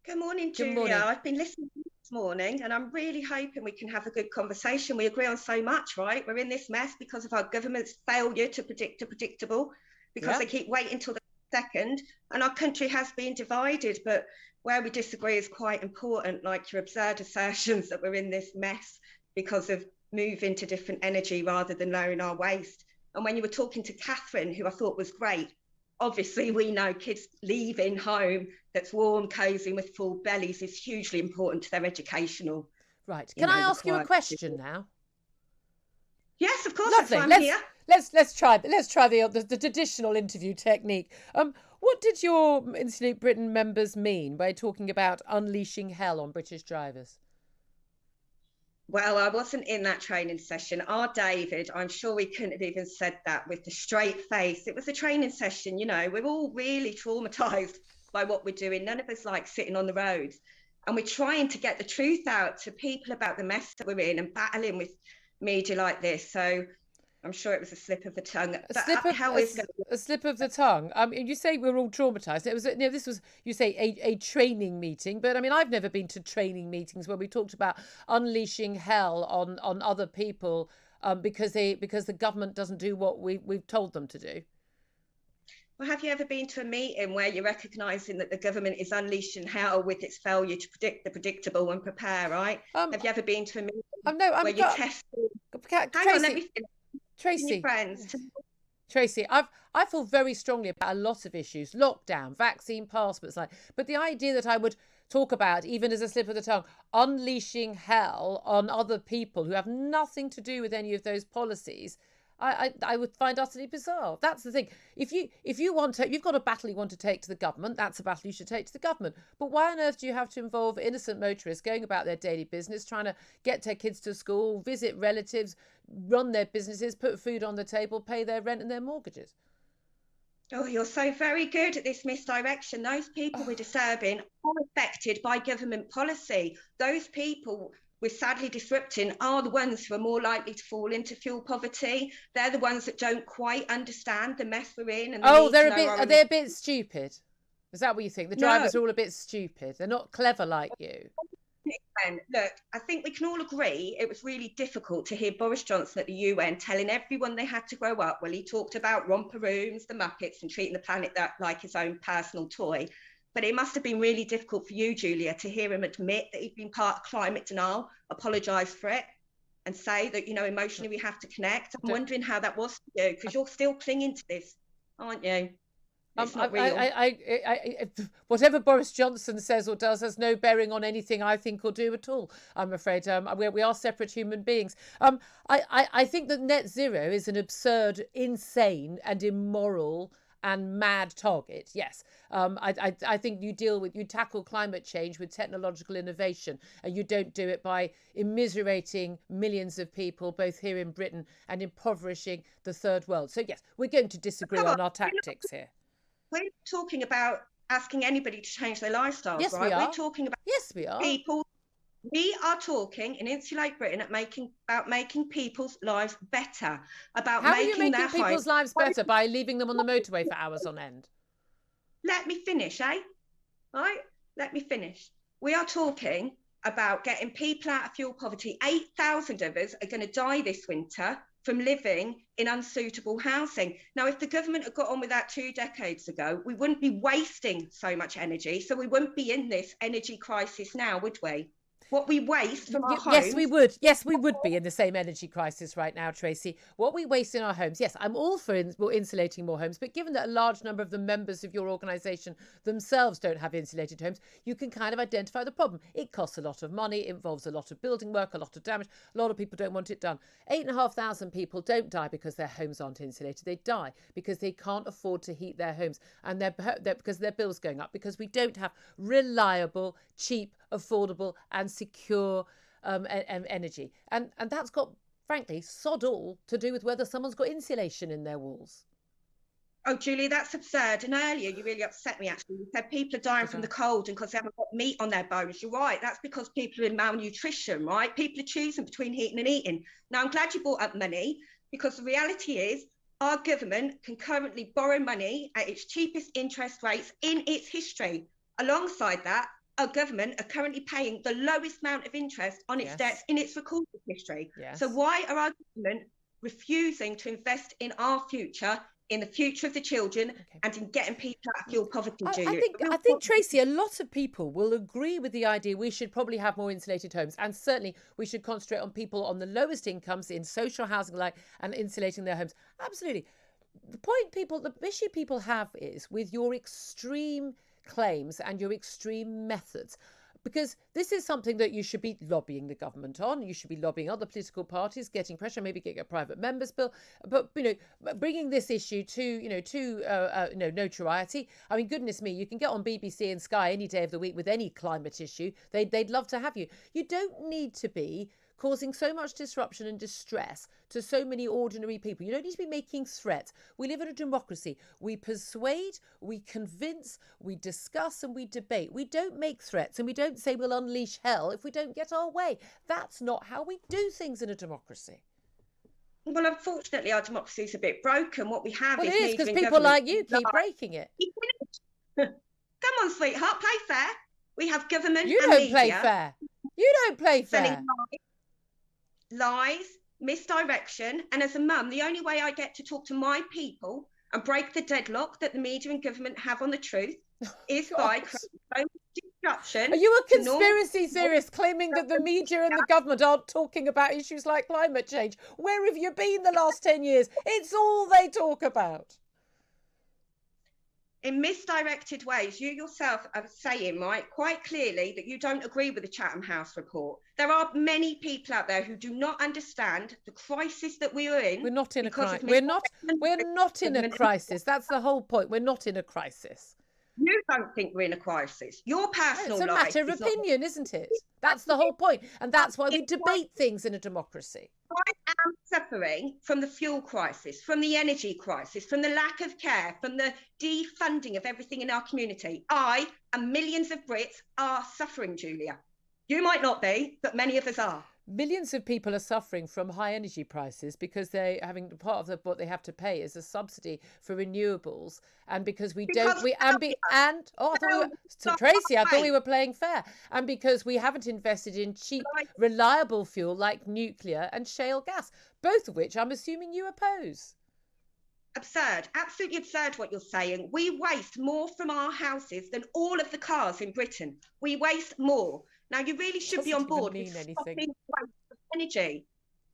Good morning, Good Julia. morning. I've been listening this morning and I'm really hoping we can have a good conversation. We agree on so much, right? We're in this mess because of our government's failure to predict the predictable, because Yeah. they keep waiting till the second. And our country has been divided, but where we disagree is quite important, like your absurd assertions that we're in this mess because of moving to different energy rather than lowering our waste. And when you were talking to Catherine, who I thought was great, obviously we know kids leaving home that's warm, cozy, with full bellies is hugely important to their educational, Right. Can I ask you a requirements. question now? Yes, of course, that's why Lovely. I'm here. Let's try the traditional interview technique. What did your Insulate Britain members mean by talking about unleashing hell on British drivers? Well, I wasn't in that training session. Our David, I'm sure we couldn't have even said that with the straight face. It was a training session, we're all really traumatized by what we're doing. None of us like sitting on the roads. And we're trying to get the truth out to people about the mess that we're in and battling with media like this. So I'm sure it was a slip of the tongue. A But slip of how is going a slip of the tongue. You say we're all traumatized. It was this was, you say, a training meeting, but I mean I've never been to training meetings where we talked about unleashing hell on other people because the government doesn't do what we've told them to do. Well, have you ever been to a meeting where you're recognising that the government is unleashing hell with its failure to predict the predictable and prepare, right? Have you ever been to a meeting where you're testing? Hang on, let Tracy. me finish. Your Tracy. friends. Tracy, I feel very strongly about a lot of issues, lockdown, vaccine passports, but the idea that I would talk about, even as a slip of the tongue, unleashing hell on other people who have nothing to do with any of those policies, I would find utterly bizarre. That's the thing. If you want to, you've got a battle you want to take to the government, that's a battle you should take to the government. But why on earth do you have to involve innocent motorists going about their daily business, trying to get their kids to school, visit relatives, run their businesses, put food on the table, pay their rent and their mortgages? Oh, you're so very good at this misdirection. Those people we're disturbing are affected by government policy. Those people we're sadly disrupting are the ones who are more likely to fall into fuel poverty. They're the ones that don't quite understand the mess we're in and the Oh, need to know are they a bit stupid? Is that what you think? The No. drivers are all a bit stupid. They're not clever like you. Look, I think we can all agree it was really difficult to hear Boris Johnson at the UN telling everyone they had to grow up. Well, he talked about romper rooms, the Muppets, and treating the planet that like his own personal toy. But it must have been really difficult for you, Julia, to hear him admit that he'd been part of climate denial, apologise for it, and say that, emotionally we have to connect. I'm wondering how that was for you, because you're still clinging to this, aren't you? It's not real. Whatever Boris Johnson says or does has no bearing on anything I think or do at all, I'm afraid. We are separate human beings. I think that net zero is an absurd, insane and immoral and mad target. Yes. I think you tackle climate change with technological innovation, and you don't do it by immiserating millions of people, both here in Britain and impoverishing the third world. So yes, we're going to disagree on our tactics here. We're talking about asking anybody to change their lifestyles, yes, right? We are. We're talking about we are. people. We are talking in Insulate Britain about making people's lives better, about How making are you making people's lives better? By leaving them on the motorway for hours on end? Let me finish, Right? Let me finish. We are talking about getting people out of fuel poverty. 8,000 of us are going to die this winter from living in unsuitable housing. Now, if the government had got on with that 2 decades ago, we wouldn't be wasting so much energy. So we wouldn't be in this energy crisis now, would we? What we waste from our homes. Yes, we would. Yes, we would be in the same energy crisis right now, Tracy. What we waste in our homes. Yes, I'm all for insulating more homes. But given that a large number of the members of your organisation themselves don't have insulated homes, you can kind of identify the problem. It costs a lot of money. It involves a lot of building work, a lot of damage. A lot of people don't want it done. 8,500 people don't die because their homes aren't insulated. They die because they can't afford to heat their homes, and because their bills going up, because we don't have reliable, cheap, affordable and secure energy. And that's got, frankly, sod all to do with whether someone's got insulation in their walls. Oh, Julie, that's absurd. And earlier, you really upset me, actually. You said people are dying from the cold and because they haven't got meat on their bones. You're right. That's because people are in malnutrition, right? People are choosing between heating and eating. Now, I'm glad you brought up money, because the reality is our government can currently borrow money at its cheapest interest rates in its history. Alongside that, our government are currently paying the lowest amount of interest on its debts in its recorded history. So why are our government refusing to invest in our future, in the future of the children, and in getting people out of fuel poverty, Julia? I think, Tracey, a lot of people will agree with the idea we should probably have more insulated homes, and certainly we should concentrate on people on the lowest incomes in social housing, and insulating their homes. Absolutely. The issue people have is with your extreme claims and your extreme methods. Because this is something that you should be lobbying the government on. You should be lobbying other political parties, getting pressure, maybe getting a private members bill. But bringing this issue to notoriety. I mean, goodness me, you can get on BBC and Sky any day of the week with any climate issue. They'd love to have you. You don't need to be causing so much disruption and distress to so many ordinary people. You don't need to be making threats. We live in a democracy. We persuade, we convince, we discuss and we debate. We don't make threats and we don't say we'll unleash hell if we don't get our way. That's not how we do things in a democracy. Well, unfortunately, our democracy is a bit broken. What we have is... Well, it is, because people like you keep breaking it. Come on, sweetheart, play fair. We have government You and don't media play fair. You don't play fair. Lies, misdirection, and as a mum, the only way I get to talk to my people and break the deadlock that the media and government have on the truth is by creating disruption. Are you a conspiracy theorist claiming that the media and the government aren't talking about issues like climate change? Where have you been the last 10 years? It's all they talk about. In misdirected ways, you yourself are saying, right, quite clearly that you don't agree with the Chatham House report. There are many people out there who do not understand the crisis that we are in. We're not in a crisis. We're not in a crisis. That's the whole point. We're not in a crisis. You don't think we're in a crisis. Your personal life. It's a matter of opinion, isn't it? That's the whole point. And that's why we debate things in a democracy. I am suffering from the fuel crisis, from the energy crisis, from the lack of care, from the defunding of everything in our community. I and millions of Brits are suffering, Julia. You might not be, but many of us are. Millions of people are suffering from high energy prices because they're having part of what they have to pay is a subsidy for renewables, and because Tracy, I thought we were playing fair, and because we haven't invested in cheap, reliable fuel like nuclear and shale gas, both of which I'm assuming you oppose. Absurd, absolutely absurd what you're saying. We waste more from our houses than all of the cars in Britain. We waste more. Now, you really should be on board with stopping waste of energy.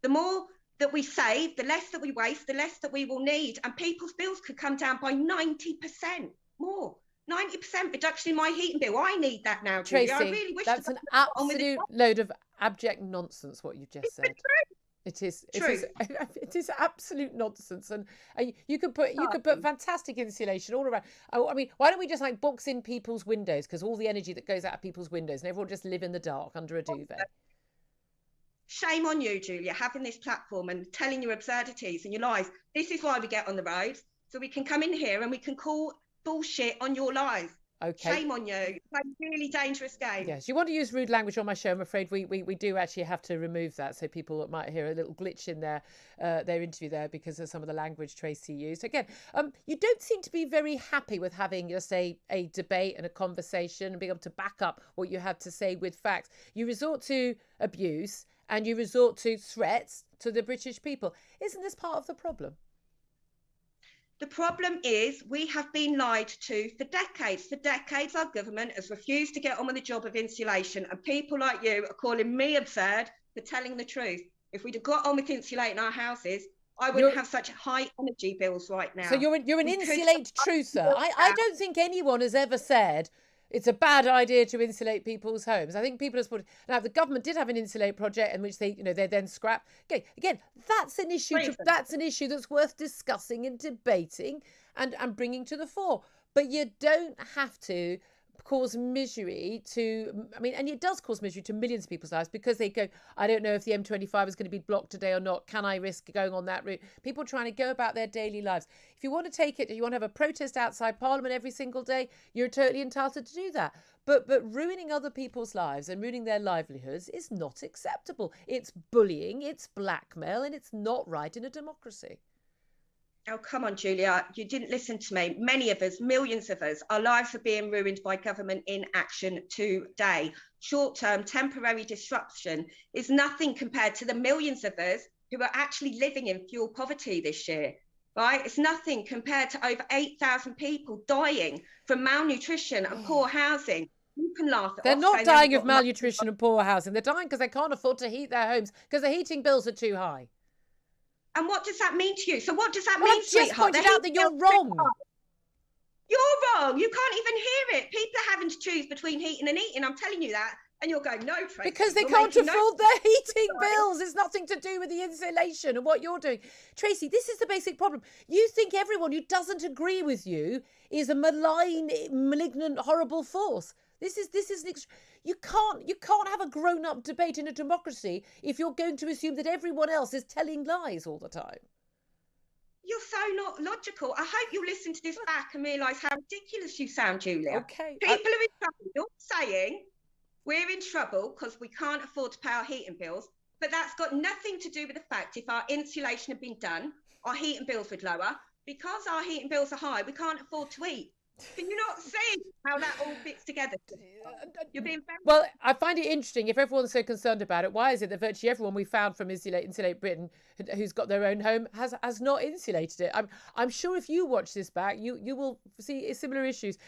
The more that we save, the less that we waste, the less that we will need. And people's bills could come down by 90% more. 90% reduction in my heating bill. I need that now, Julia. Tracy, I really wish that's an absolute load of abject nonsense, what you've just said. It is absolute nonsense, and you could put fantastic insulation all around. I mean, why don't we just box in people's windows, because all the energy that goes out of people's windows, and everyone just live in the dark under a duvet. Shame on you, Julia, having this platform and telling your absurdities and your lies. This is why we get on the roads, so we can come in here and we can call bullshit on your lies. Okay. Shame on you. It's a really dangerous game. Yes, you want to use rude language on my show. I'm afraid we do actually have to remove that, so people might hear a little glitch in their interview there because of some of the language Tracey used. Again, you don't seem to be very happy with having just a debate and a conversation and being able to back up what you have to say with facts. You resort to abuse and you resort to threats to the British people. Isn't this part of the problem? The problem is we have been lied to for decades. For decades, our government has refused to get on with the job of insulation, and people like you are calling me absurd for telling the truth. If we'd have got on with insulating our houses, I wouldn't have such high energy bills right now. So you're an insulate truther. I don't think anyone has ever said it's a bad idea to insulate people's homes. I think people have put... Now, the government did have an insulate project in which they then scrapped. Again, that's an issue. That's an issue that's worth discussing and debating and bringing to the fore. But you don't have to cause misery to... I mean, and it does cause misery to millions of people's lives because they go, I don't know if the M25 is going to be blocked today or not. Can I risk going on that route? People trying to go about their daily lives. If you want to take it, you want to have a protest outside Parliament every single day, you're totally entitled to do that. But ruining other people's lives and ruining their livelihoods is not acceptable. It's bullying, it's blackmail, and it's not right in a democracy. Oh, come on, Julia. You didn't listen to me. Many of us, millions of us, our lives are being ruined by government inaction today. Short-term, temporary disruption is nothing compared to the millions of us who are actually living in fuel poverty this year, right? It's nothing compared to over 8,000 people dying from malnutrition and poor housing. You can laugh it They're off, not saying they haven't dying of got money. malnutrition and poor housing. They're dying because they can't afford to heat their homes because the heating bills are too high. And what does that mean to you? So what does that Well, mean, I've just sweetheart? pointed out that you're wrong. You're wrong. You can't even hear it. People are having to choose between heating and eating. I'm telling you that. And you're going, no, Tracey. Because they you're can't making afford their heating bills. It's nothing to do with the insulation and what you're doing. Tracey, this is the basic problem. You think everyone who doesn't agree with you is a malign, malignant, horrible force. You can't have a grown-up debate in a democracy if you're going to assume that everyone else is telling lies all the time. You're so not logical. I hope you'll listen to this back and realise how ridiculous you sound, Julia. Okay. People are in trouble. You're saying we're in trouble because we can't afford to pay our heating bills, but that's got nothing to do with the fact if our insulation had been done, our heating bills would lower. Because our heating bills are high, we can't afford to eat. Can you not see how that all fits together? You're being very... Well, I find it interesting. If everyone's so concerned about it, why is it that virtually everyone we found from Insulate Britain who's got their own home has not insulated it? I'm sure if you watch this back, you will see similar issues.